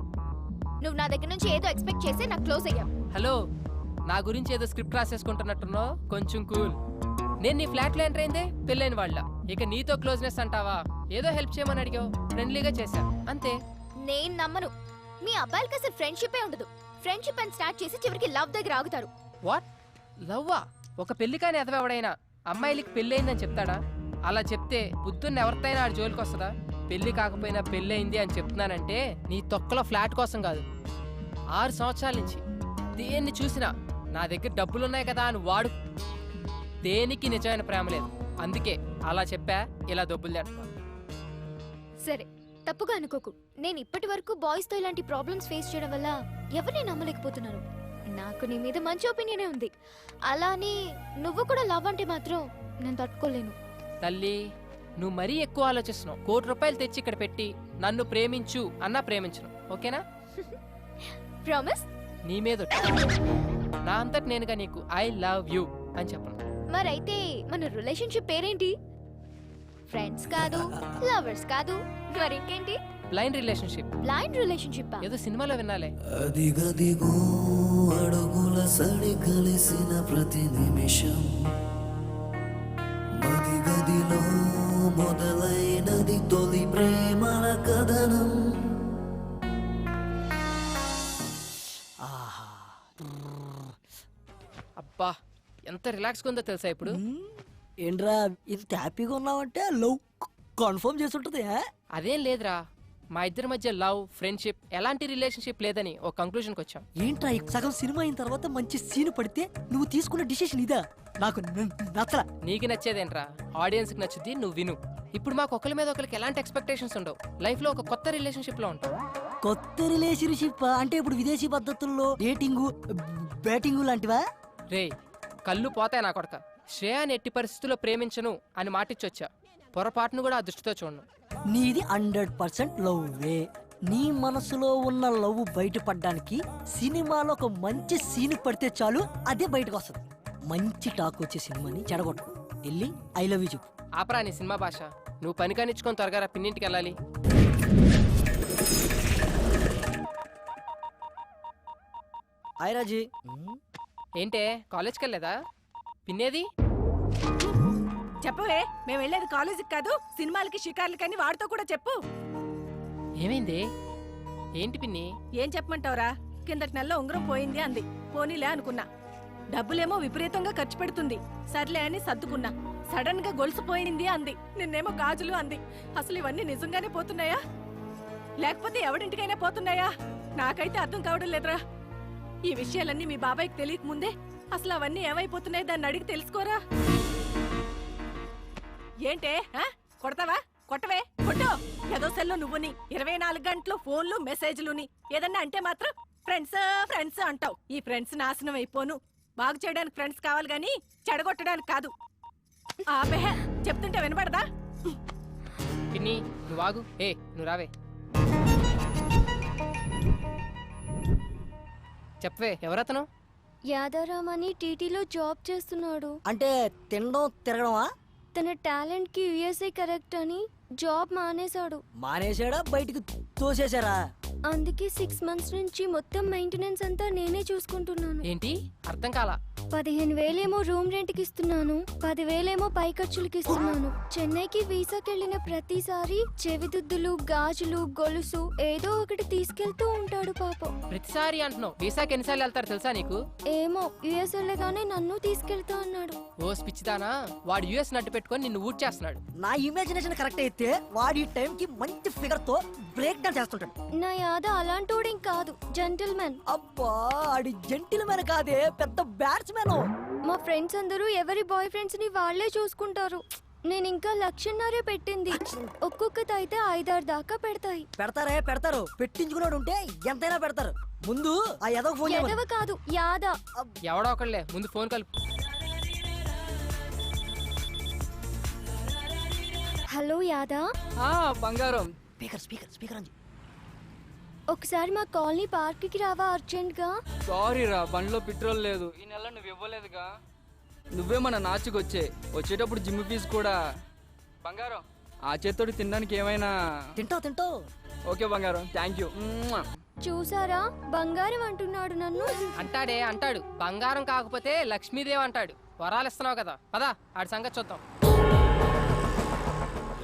నువ్వు నా దగ్గర నుంచి ఏదో ఎక్స్పెక్ట్ చేసి నాకు క్లోజ్ అయ్యావు. హలో, నా గురించి ఏదో స్క్రిప్ట్ రాసేసుకుంటున్నట్టున్నావు, కొంచెం కూల్. నేను నీ ఫ్లాట్లో ఎంటర్ అయిందే పెళ్ళైన వాళ్ళ. ఇక నీతో క్లోజ్నెస్ అంటావా? ఏదో హెల్ప్ చేయమని అడిగావు, ఫ్రెండ్లీగా చేశా, అంతే. నేను నమ్మను. మీ అబ్బాయిలకి అసలు ఫ్రెండ్షిపే ఉండదు. ఫ్రెండ్షిప్ అని స్టార్ట్ చేసి చివరికి లవ్ దగ్గర ఆగుతారు. వాట్? లవ్వా? ఒక పెళ్లి కాని ఎదవెవడైనా అమ్మాయిలకి పెళ్ళయిందని చెప్తాడా? అలా చెప్తే బుద్ధున్న ఎవరితైనా ఆడి జోలికి వస్తుందా? పెళ్లి కాకపోయినా పెళ్ళయింది అని చెప్తున్నానంటే నీ తొక్కలో ఫ్లాట్ కోసం కాదు. 6 సంవత్సరాల నుంచి దేన్ని చూసినా నా దగ్గర డబ్బులున్నాయి కదా అని వాడు. దేనికి నిజమైన ప్రేమ లేదు, అందుకే అలా చెప్పా. ఇలా డబ్బులు తెంటున్నా. సరే తప్పుగా అనుకోకు. నేను ఇప్పటి వరకు బాయ్స్ తో ఇలాంటి ప్రాబ్లమ్స్ ఫేస్ చేయడం వల్ల ఎవరిని నమ్మలేకపోతున్నాను. నాకు నీ మీద మంచి ఒపీనియనే ఉంది. అలానే నువ్వు కూడా లవ్ అంటే మాత్రం నేను తట్టుకోలేను. తల్లి, నువ్వు మరీ ఎక్కువ ఆలోచిస్తున్నావు. 1 కోటి రూపాయలు తెచ్చి ఇక్కడ పెట్టి నన్ను ప్రేమించు అన్నా ప్రేమించను, ఓకేనా? ప్రామిస్? నీ మీద ఒట్టు. నా అంతటి నేనుగా నీకు ఐ లవ్ యూ అని చెప్పను. మరైతే మన రిలేషన్షిప్ పేరేంటి? ఫ్రెండ్స్ కాదు, లవర్స్ కాదు, మరింకేంటి? Blind relationship. Blind relationship? ఏదో సినిమాలో వినాలే. అదిగదిగో అడుగుల సడి కలిసిన ప్రతి నిమిషం, మదిగదిలో మొదలైనది తొలి ప్రేమల కథనం. అబ్బా ఎంత రిలాక్స్గా ఉందో తెలుసా ఇప్పుడు? ఏంట్రా ఇంత హ్యాపీగా ఉన్నావంటే లవ్ కన్ఫర్మ్ చేసి ఉంటుంది. అదేం లేదురా, మా ఇద్దరి మధ్య లవ్ ఫ్రెండ్షిప్ ఎలాంటి రిలేషన్షిప్ లేదని ఒక కంక్లూజన్కి వచ్చాం. ఏంట్రా ఈ సగం సినిమా అయిన తర్వాత మంచి సీన్ పడితే నువ్వు తీసుకున్న డిసిషన్ ఇదా? నాకు నచ్చలా. నీకు నచ్చేదేంట్రా, ఆడియన్స్కి నచ్చుద్ది, నువ్వు విను. ఇప్పుడు మాకు ఒకరి మీద ఒకరికి ఎలాంటి ఎక్స్పెక్టేషన్స్ ఉండవు. లైఫ్లో ఒక కొత్త రిలేషన్షిప్లో ఉంటాం. కొత్త రిలేషన్షిప్ అంటే ఇప్పుడు విదేశీ పద్ధతుల్లో డేటింగ్ బ్యాటింగ్ లాంటివా? రే కళ్ళు పోతాయి నా కొడక. శ్రేయాని ఎట్టి పరిస్థితుల్లో ప్రేమించను అని మాటిచ్చొచ్చా. పొరపాటును కూడా ఆ దృష్టితో చూడను. నీది 100% లవ్వే. నీ మనసులో ఉన్న లవ్ బయటపడడానికి సినిమాలో ఒక మంచి సీన్ పడితే చాలు, అదే బయటకు వస్తుంది. మంచి టాక్ వచ్చే సినిమాని చెడగొట్టు. వెళ్ళి ఐ లవ్ యూ చెప్పు. ఆపరా నీ సినిమా భాష. నువ్వు పని కానిచ్చుకొని త్వరగా రా, పిన్నింటికి వెళ్ళాలి. హాయ్ రాజీ. ఏంటే కాలేజ్కి వెళ్ళలేదా? పిన్నేది? చెప్పవే, మేము వెళ్ళేది కాలేజీకి కాదు, సినిమాలకి షికార్లకని వాడితో కూడా చెప్పు. ఏమైంది? ఏంటి పిన్ని? ఏం చెప్పమంటావురా? కిందటి నెలలో ఉంగరం పోయింది అంది. పోనీలే అనుకున్నా. డబ్బులేమో విపరీతంగా ఖర్చు పెడుతుంది. సర్లే అని సర్దుకున్నా. సడన్ గా గొలుసు పోయింది అంది. నిన్నేమో గాజులు అంది. అసలు ఇవన్నీ నిజంగానే పోతున్నాయా లేకపోతే ఎవడింటికైనా పోతున్నాయా? నాకైతే అర్థం కావడం లేదురా. ఈ విషయాలన్నీ మీ బాబాయ్కి తెలియక ముందే అసలు అవన్నీ ఏమైపోతున్నాయి దాన్ని అడిగి తెలుసుకోరా. ఏంటే కొడతావా? కొట్టవే, కొట్టు. ఏదో సెల్లో నువ్వుని 24 గంటలు ఫోన్లు మెసేజ్లుని ఏదన్నా అంటే మాత్రం ఫ్రెండ్స్ ఫ్రెండ్స్ అంటావు. ఈ ఫ్రెండ్స్ నాశనం అయిపోను. బాగు చేయడానికి ఫ్రెండ్స్ కావాలి గాని చెడగొట్టడానికి కాదు. ఆపే, చెప్తుంటే వినపడదా? పిన్ని నువ్వు ఆగు. నువ్వు రావే. చెప్పవే, ఎవరతను? యాదారామ్ అని టీటీలో జాబ్ చేస్తున్నాడు. అంటే తినడం తిరగడమా? తన టాలెంట్ కి యుఎస్ఏ కరెక్ట్ అని జాబ్ మానేశాడు. మానేశాడా? బయటికి తోసేశారా? అందుకే 6 months నుంచి మొత్తం మెయింటెనెన్స్ అంతా నేనే చూసుకుంటున్నాను. ఏంటి అర్థం కాలా? 15,000 రూమ్ రెంట్ కి ఇస్తున్నాను, 10,000 పై ఖర్చులకి ఇస్తున్నాను. చెన్నైకి వీసాకి వెళ్ళిన ప్రతిసారి చెవిదుద్దులు గాజులు గొలుసు ఏదో ఒకటి తీసుకెళ్తూ ఉంటాడు పాపం. ప్రతిసారి అంటున్నావు. వీసాకి ఎన్నిసార్లు వెళ్తారు తెలుసా నీకు? ఏమో, యుఎస్ వెళ్ళగానే నన్ను తీసుకెళ్తా అన్నాడు. ఓ పిచ్చిదానా, వాడు యుఎస్ నట్టు పెట్టుకొని నిన్ను ఊట్ చేస్తున్నాడు. నా ఇమాజినేషన్ కరెక్ట్ అయితే వాడి టైం కి మంచి ఫిగర్ తో బ్రేక్ డాన్స్ చేస్తుంటాడు. నా యాద అలాంటోడేం కాదు, జెంటిల్మెన్. అబ్బా, ఆడి జెంటిల్మెన్ కాదే, పెద్ద బ్యాట్స్మెన్. మా ఫ్రెండ్స్ అందరూ ఎవరి బాయ్ ఫ్రెండ్స్ ని వాళ్లే చూసుకుంటారు. నేను ఇంకా 1,00,000 పెట్టింది. ఒక్కొక్కటి అయితే 5-6 దాకా పెడతాయి. పెడతారు. పెట్టించుకున్నాడు ఉంటే ఎంతైనా పెడతారు. ముందు ఆ ఎదవ ఫోన్ చేయమను. ఎదవ కాదు, యాద. ఎవడో ఒకళ్ళే, ముందు ఫోన్ కలుపు. హలో యాదా. బంగారం. స్పీకర్ అంజి. ఒకసారి మా కాలనీ పార్క్ కి రావా అర్జెంట్ గా? సారీ రా, బండిలో పెట్రోల్ లేదు. ఈ నెల నువ్వు ఇవ్వలేదుగా. నువ్వే మన నాచుకు వచ్చేటప్పుడు జిమ్ ఫీజు కూడా. బంగారం, ఆ చేత్తోటి తినడానికి ఏమైనా? తింటావు. ఓకే బంగారం, థ్యాంక్ యూ. చూసారా, బంగారం అంటున్నాడు నన్ను. అంటాడు. బంగారం కాకపోతే లక్ష్మీదేవి అంటాడు. వరాలు ఇస్తున్నావు కదా, పదా ఆడి సంగతి చూద్దాం.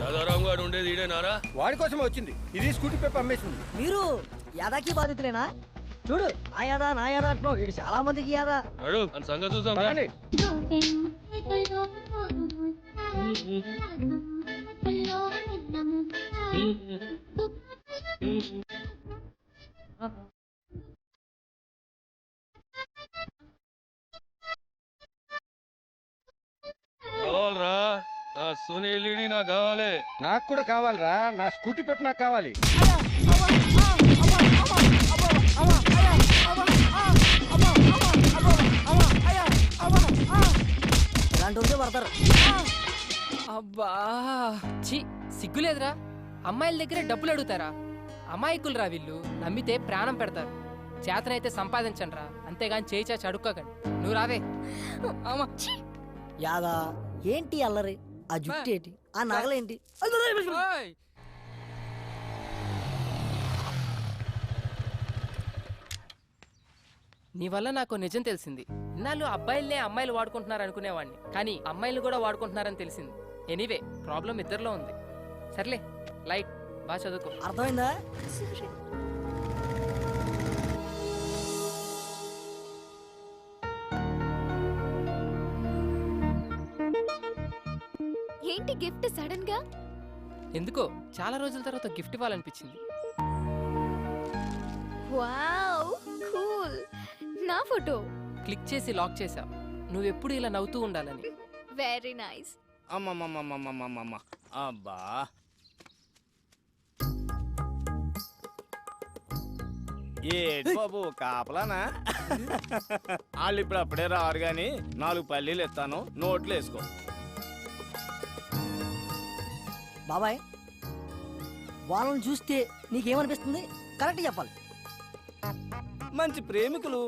యాదారాం గారు ఉండేది ఈడేనారా? వాడి కోసమే వచ్చింది. ఇది స్కూటీ పేపర్ అమ్మేసింది. మీరు యాదాకి బాధితులేనా? చూడు, నా యాదా అంటున్నావు. ఇది చాలా మందికి యాదా. సంగతి చూద్దాం. సునీల్ నాకు కావాలి. నాకు కూడా కావాలిరా, నా స్కూటీ పేపర్ నాకు కావాలి. ఇలాంటి పడతారు. అబ్బా ఛీ, సిగ్గులేదురా? అమ్మాయిల దగ్గర డబ్బులు అడుగుతారా? అమాయకులురా వీళ్ళు. నమ్మితే ప్రాణం పెడతారు. చేతనైతే సంపాదించండి రా, అంతేగాని చేయి చాచి అడుక్కోకండి. నువ్వు రావే. యాదా ఏంటి అల్లరి? ఆ జుట్టు ఏంటి? ఆ నగలేంటి? నీ వల్ల నాకు నిజం తెలిసింది. ఇన్నాళ్ళు అబ్బాయిలనే అమ్మాయిలు వాడుకుంటున్నారు అనుకునేవాడిని, కానీ అమ్మాయిలు కూడా వాడుకుంటున్నారని తెలిసింది. ఎనీవే, ప్రాబ్లం ఇద్దరిలో ఉంది. సర్లే, లైట్ బాగా చదువుకో. అర్థమైందా? ఏంటి గిఫ్ట్ సడన్ గా? ఎందుకో చాలా రోజుల తర్వాత గిఫ్ట్ ఇవ్వాలనిపించింది. Wow cool. నా ఫోటో క్లిక్ చేసి లాక్ చేసావు. నువ్వెప్పుడు ఇలా నవ్వుతూ ఉండాలని. Very nice. అమ్మమ్మమ్మమ్మమ్మమ్మమ్మ అబ్బా ఏటి బాబు కాపలానా? వాళ్ళు ఇప్పుడు అప్పుడే రారు గాని 4 పల్లీలు ఇస్తాను, నోట్లు వేసుకో. బాబాయ్ వాళ్ళని చూస్తే నీకేమనిపిస్తుంది? కరెక్ట్ చెప్పాలి. మంచి ప్రేమికులు,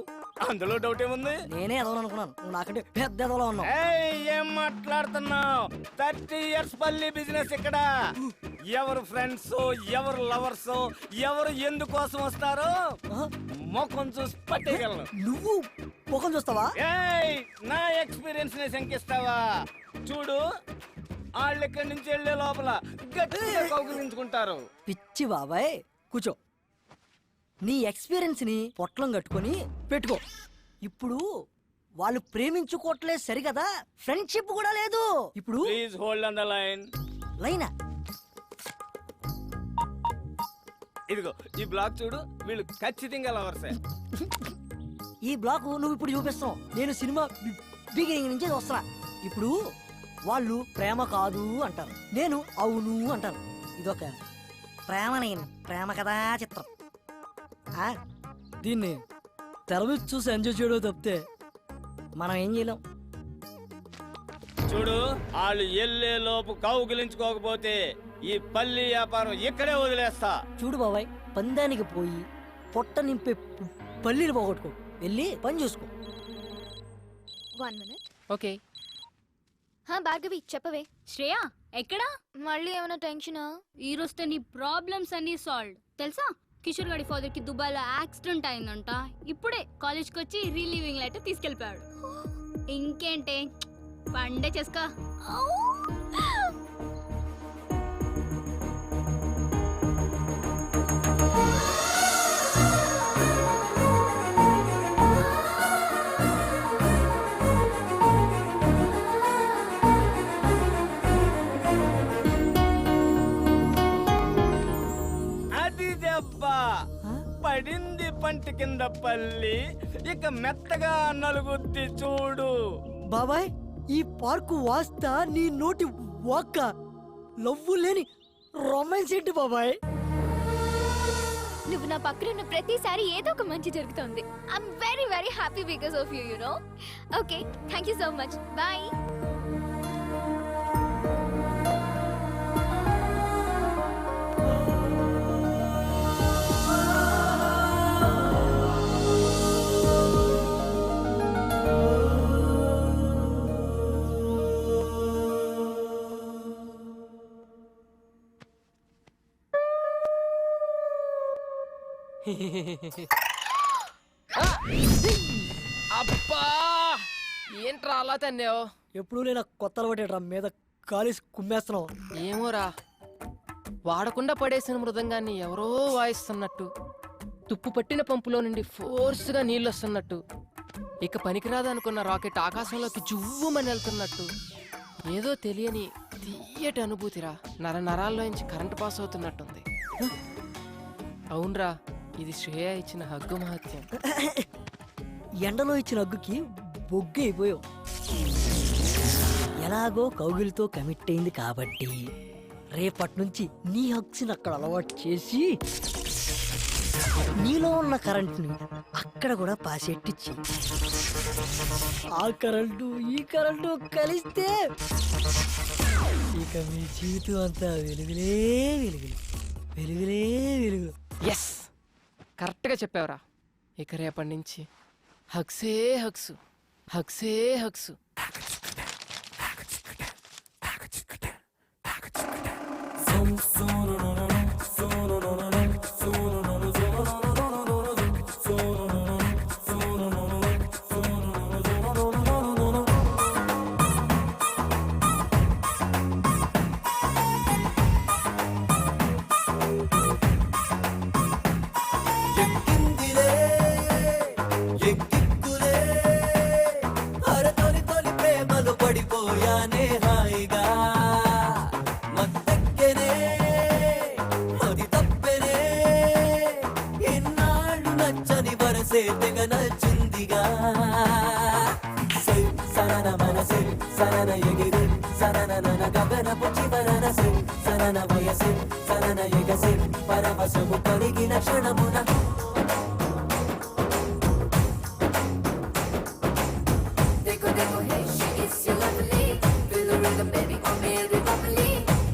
అందులో డౌట్ ఏముంది? నేనే ఎదవను అనుకున్నాను, నువ్వు నాకంటే పెద్ద ఎదవలో ఉన్నావు. ఏయ్, ఏం మాట్లాడుతున్నావు? 30 years పల్లి బిజినెస్ ఇక్కడ. ఎవరు ఫ్రెండ్స్, ఎవరు లవర్స్, ఎవరు ఎందుకోసం వస్తారో ముఖం చూసి పట్టేయగలను. నువ్వు ముఖం చూస్తావా? ఏయ్, నా ఎక్స్పీరియన్స్ ని శంకిస్తావా? చూడు, వాళ్ళు ఇక్కడి నుంచి వెళ్లే లోపల గట్టిగా కౌగిలించుకుంటారు. పిచ్చి బాబాయ్, కూర్చో. నీ ఎక్స్పీరియన్స్ ని పొట్లం కట్టుకొని పెట్టుకో. ఇప్పుడు వాళ్ళు ప్రేమించుకోవట్లేదు సరికదా, ఫ్రెండ్షిప్ కూడా లేదు. ఇప్పుడు please hold on the line. లైనా? ఇదిగో ఈ బ్లాక్ చూడు, వీళ్ళు ఖచ్చితంగా లవర్సే. ఈ బ్లాక్ నువ్వు ఇప్పుడు చూపిస్తావు, నేను సినిమా బిగినింగ్ నుంచి వస్తున్నా. ఇప్పుడు వాళ్ళు ప్రేమ కాదు అంటారు, నేను అవును అంటాను. ఇదొక ప్రేమ కథా చిత్రం. దీన్ని తెర మీద చూసి ఎంజాయ్ చేయడం తప్పితే మనం ఏం చేయలేం. చూడు, వాళ్ళు ఎల్లే లోపు కౌగిలించుకోకపోతే ఈ పల్లి వ్యాపారం ఇక్కడే వదిలేస్తా. చూడు బాబాయ్, పందానికి పోయి పొట్ట నింపే పల్లీలు పోగొట్టుకో, వెళ్ళి పని చూసుకో. 1 minute. ఓకే. భార్గవి చెప్పవే. శ్రేయ ఎక్కడా? మళ్ళీ ఏమైనా టెన్షనా? ఈ రోజుతో నీ ప్రాబ్లమ్స్ అన్ని సాల్వ్. తెలుసా, కిషోర్ గారి ఫాదర్ కి దుబాయ్లో యాక్సిడెంట్ అయిందంట. ఇప్పుడే కాలేజ్కి వచ్చి రిలీవింగ్ లెటర్ తీసుకెళ్ళిపోయాడు. ఇంకేంటే, పండే చేసుకో. అది దెబ్బ పడింది పంటి కింద పల్లి, ఇక మెత్తగా నలుగుద్ది చూడు. బాబాయ్, ఈ పార్కు వాస్తా నీ నోటి వాక్క లవ్వు లేని రొమాన్స్ ఏంటి బాబాయ్? నువ్వు నా పక్కన ఉన్న ప్రతిసారి ఏదో ఒక మంచి జరుగుతుంది. I'm very very happy because of you, you know. Okay, thank you so much. Bye. అబ్బా, ఏంట్రా అలా తన్నావు? ఎప్పుడు నేను కొత్త అలవాటు మీద కాలేసి కుమ్మేస్తున్నావు. ఏమోరా, వాడకుండా పడేసిన మృదంగాన్ని ఎవరో వాయిస్తున్నట్టు, తుప్పు పట్టిన పంపులో నుండి ఫోర్స్గా నీళ్ళు వస్తున్నట్టు, ఇక పనికిరాదనుకున్న రాకెట్ ఆకాశంలోకి జువ్వుమని వెళ్తున్నట్టు, ఏదో తెలియని తీయటి అనుభూతిరా. నరాల్లోంచి కరెంటు పాస్ అవుతున్నట్టుంది. అవునరా, ఇది శ్రేయ ఇచ్చిన హగ్గు మహత్యం. ఎండలో ఇచ్చిన హగ్గుకి బొగ్గు అయిపోయావు. ఎలాగో కౌగిలితో కమిట్ అయింది కాబట్టి రేపటి నుంచి నీ హగ్స్ని అక్కడ అలవాటు చేసి నీలో ఉన్న కరెంట్ని అక్కడ కూడా పాసెట్టిచ్చి, ఆ కరెంటు ఈ కరెంటు కలిస్తే ఇక మీ జీవితం అంతా వెలుగులే వెలుగులు, వెలుగులే వెలుగులు. ఎస్, కరెక్ట్గా చెప్పావురా. ఇక రేపటి నుంచి హగ్సే హగ్సు, హగ్సే హగ్సు. పడిపోయానే హాయిగా మత్తెక్కనే అది తప్పెనే ఎన్నాళ్ళు తెగ నచ్చిందిగా సరన మనసే సరన ఎగిరే సరన నన గగనపు చివరన సరన వయసే సరన ఎగసే పరవశము కలిగిన క్షణమున देखो देखो hey she is so lovely feel the rhythm baby on me every bubbly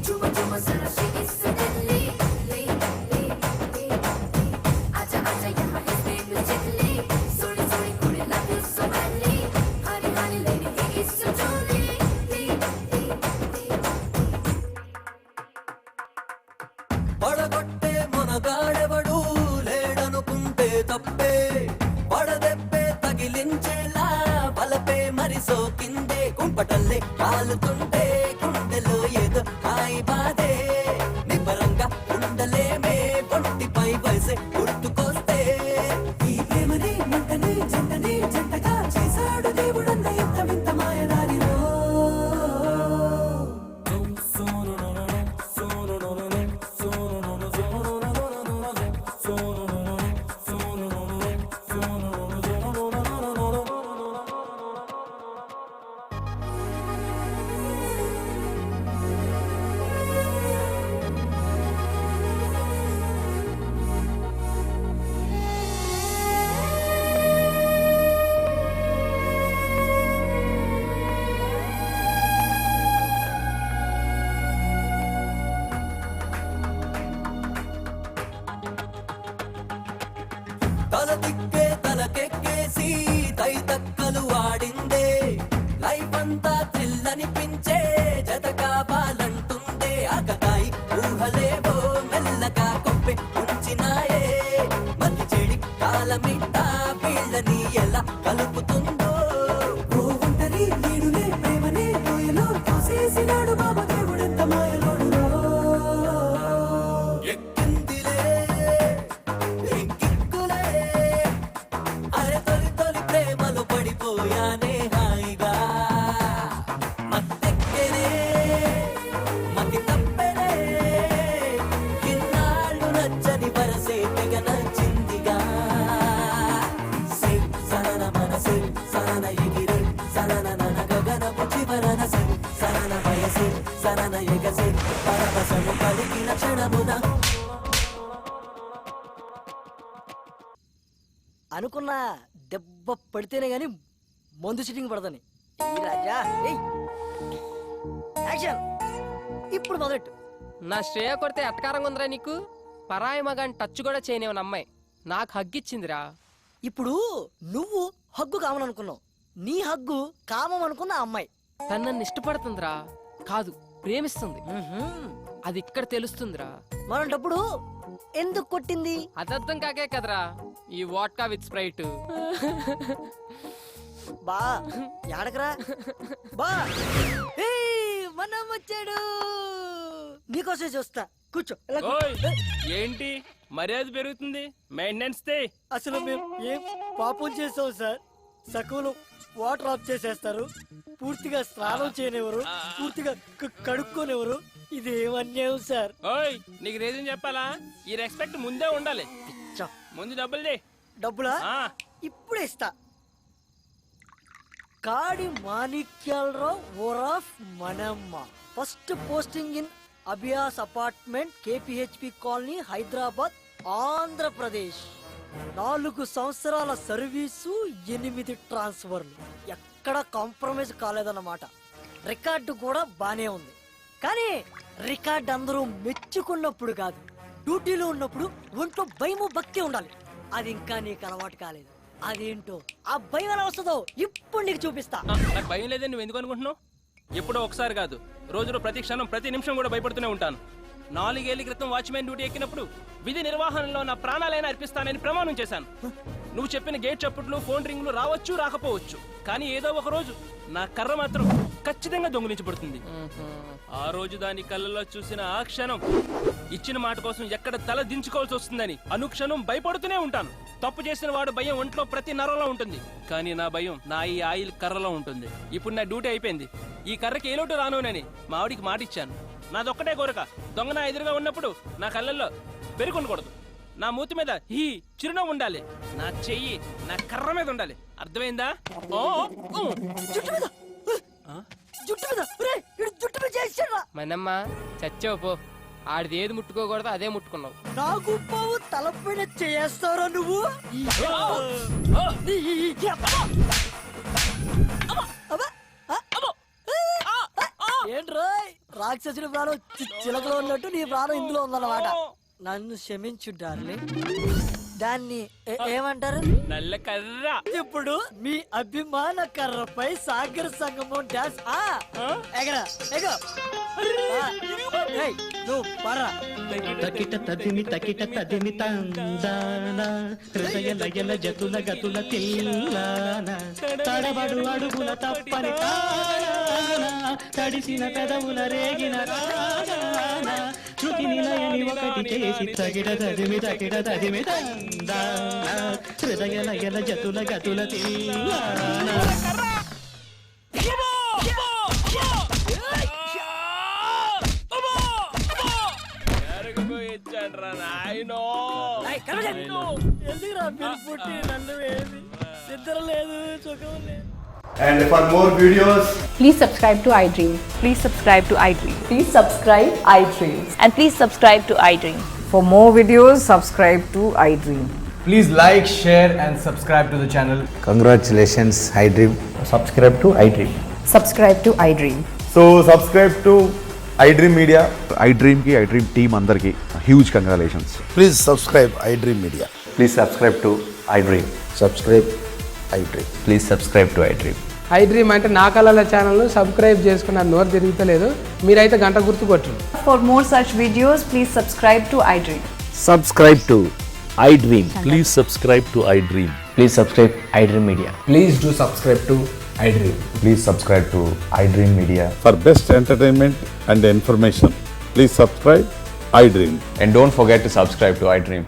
chuma chuma sara she is so deadly lee lee lee acha acha yahan his name is Jet Li sorry sorry could love you so badly honey honey lady he is so jolly lee lee lee పడగొట్టే మునగాడెవడు లేడనుకుంటే తప్పే పడదెబ్బే తగిలించేలా బలపే మరి సోకిందే కుంపటల్లే కాలుతుంటే గుండెలో ఏదో హాయి బాధే నిబ్బరంగా ఉండలేమే ఒంటిపై వయసే గుర్తుకొస్తే ఈ ప్రేమని మంటని జంటని జంటగా చేశాడు దేవుడన్న ఎంత వింత మాయదారిలో తల దిక్కే తలకెక్కేసి తై తక్కలు ఆడిందే లైఫ్ అంతా థ్రిల్ అనిపించే జత కావాలంటుందే ఆకతాయి ఊహలేవో మెల్లగా కొప్పే ఉంచినాయే మళ్ళీ చెడి కాలమిట్ట వీళ్ళని ఎలా కలుపుతుందో ఓ ఒంటరి నీడునే ప్రేమనే లోయలో తోసేసినాడు బాబా దేవుడెంత మాయలోడులో ఎక్కిందిలే ఎక్కిక్కులే అరే తొలి తొలి ప్రేమలో పడిపోయానే హాయిగా మత్తెక్కెనే మతి తప్పెనే ఇన్నాళ్ళు నచ్చని వరసే తెగ నచ్చిందిగా సరన మనసే సరన ఎగిరే సరన నన గగనపు చివరన సరన వయసే సరన ఎగసే పరవశము కలిగిన క్షణమున అనుకున్నా దెబ్బ పడితేనే గాని మందు సిట్టింగ్ పడదని ఈ రాజా ఏయ్ యాక్షన్ ఇప్పుడు మొదలెట్టు నా శ్రేయ కొడితే ఎట్టకారంగా ఉందిరా నీకు పరాయి మగాని టచ్ కూడా చేయనివని అమ్మాయి నాకు హగ్గిచ్చిందిరా ఇప్పుడు నువ్వు హగ్గు కామననుకున్నావు నీ హగ్గు కామం అనుకున్న ఆ అమ్మాయి తను నన్ను ఇష్టపడుతుందిరా కాదు ప్రేమిస్తుంది అది ఇక్కడ తెలుస్తుందిరా మరంటప్పుడు ఎందుకు కొట్టింది అదర్థం కాకే కదరా ఈ వాట్కా విత్ స్ప్రైట్ బా యాడకరా బా ఏయ్, మనం వచ్చాడు నీకోసం చూస్తా కూర్చో ఇలా కూర్చో. ఏంటి మర్యాద పెరుగుతుంది మెయింటెనెన్స్ అసలు మేము ఏం పాపం చేసాం సార్ సకులు వాటర్ ఆఫ్ చేసేస్తారు పూర్తిగా స్నానం చేయనివ్వరు పూర్తిగా కడుక్కోనివ్వరు ఇది ఏం అన్యాయం సార్ ఓయ్ నీకు రీజన్ చెప్పాలా ఈ రెస్పెక్ట్ ముందే ఉండాలి ముందు డబ్బులు డబ్బులా ఇప్పుడే ఇస్తా కాడి మాణిక్యాలరావు ఓరాఫ్ మనమ్మ first posting in Abhiyas apartment KPHB colony Hyderabad Andhra Pradesh 4 సంవత్సరాల సర్వీసు 8 ట్రాన్స్ఫర్లు ఎక్కడ కాంప్రమైజ్ కాలేదన్నమాట రికార్డు కూడా బానే ఉంది కానీ రికార్డ్ అందరూ మెచ్చుకున్నప్పుడు కాదు డ్యూటీలో ఉన్నప్పుడు ఒంట్లో భయము భక్తి ఉండాలి అది ఇంకా నీకు అలవాటు కాలేదు అదేంటో ఆ భయం ఎలా వస్తుందో ఇప్పుడు నీకు చూపిస్తా నాకు భయం లేదని నువ్వు ఎందుకు అనుకుంటున్నావు ఎప్పుడో ఒకసారి కాదు రోజులో ప్రతి క్షణం ప్రతి నిమిషం కూడా భయపడుతూనే ఉంటాను 4 ఏళ్ల క్రితం వాచ్మెన్ డ్యూటీ ఎక్కినప్పుడు విధి నిర్వహణలో నా ప్రాణాలైనా అర్పిస్తానని ప్రమాణం చేశాను నువ్వు చెప్పిన గేట్ చప్పుట్లు ఫోన్ రింగ్లు రావచ్చు రాకపోవచ్చు కానీ ఏదో ఒక రోజు నా కర్ర మాత్రం ఖచ్చితంగా దొంగిలించబడుతుంది ఆ రోజు దాని కళ్ళల్లో చూసిన ఆ క్షణం ఇచ్చిన మాట కోసం ఎక్కడ తల దించుకోవాల్సి వస్తుందని అనుక్షణం భయపడుతూనే ఉంటాను తప్పు చేసిన వాడు భయం ఒంట్లో ప్రతి నరంలో ఉంటుంది కానీ నా భయం నా ఈ ఆయిల్ కర్రలో ఉంటుంది ఇప్పుడు నా డ్యూటీ అయిపోయింది ఈ కర్రకి ఏ లోటు రానునని మా ఆవిడికి మాట ఇచ్చాను నాదొక్కటే కోరిక దొంగ నా ఎదురుగా ఉన్నప్పుడు నా కళ్ళల్లో పెరుగుండకూడదు నా మూతి మీద ఈ చిరునవ్వు ఉండాలి, నా చెయ్యి నా కర్ర మీద ఉండాలి. అర్థమైందా? ఓ, ఊ. జుట్టు మీద జుట్టు మీద ఒరేయ్, ఈడు జుట్టు మీద చేసాడా? మనమ్మ చచ్చావు పో. ఆడిది ఏది ముట్టుకోకూడదు అదే ముట్టుకున్నావు. నాకు పావు తలపైన చేస్తారా నువ్వు? ఏంట్రా రాక్షసుడి ప్రాణం చిలకలో ఉన్నట్టు నీ ప్రాణం ఇందులో ఉందన్నమాట. నన్ను క్షమించు డార్లింగ్. దాన్ని ఏమంటారు? నల్ల కర్ర. ఇప్పుడు మీ అభిమాన కర్రపై సాగర సంగమం డాన్స్. ఎగరా ఎగో. నువ్వు పరా. తకిట తదిమి తందాన హృదయ లయల జతుల గతుల తిల్లాన తడబడు అడుగుల తప్పని తాన తడిసిన పెదవుల రేగిన రాగాన శృతి నిలయని ఒకటి చేసి తగిట తదిమి తందాన హృదయ లయల జతుల గతుల తిల్లాన. ఎందుకురా మీరు పుట్టి నన్ను వేసి నిద్ర లేదు సుఖం లేదు. And for more videos, Please subscribe to iDream. Please subscribe to iDream. Please subscribe iDream. And please subscribe to iDream. For more videos, subscribe to iDream. Please like, share and subscribe to the channel. Congratulations, iDream. Subscribe to iDream. Subscribe to iDream. so subscribe to iDream Media. iDream ki iDream team andarki huge congratulations. Please subscribe iDream Media. Please subscribe to iDream. Subscribe iDream. Please subscribe to iDream. iDream అంటే నా కళల channel subscribe చేసుకున్న నోరు తిరుగుతలేదు. మీరైతే గంట గుర్తు కొట్టండి. For more such videos, please subscribe to iDream. Subscribe to iDream. Please subscribe to iDream. Please subscribe iDream Media. Please do subscribe to iDream. Please subscribe to iDream Media. For best entertainment and information, please subscribe iDream. And don't forget to subscribe to iDream.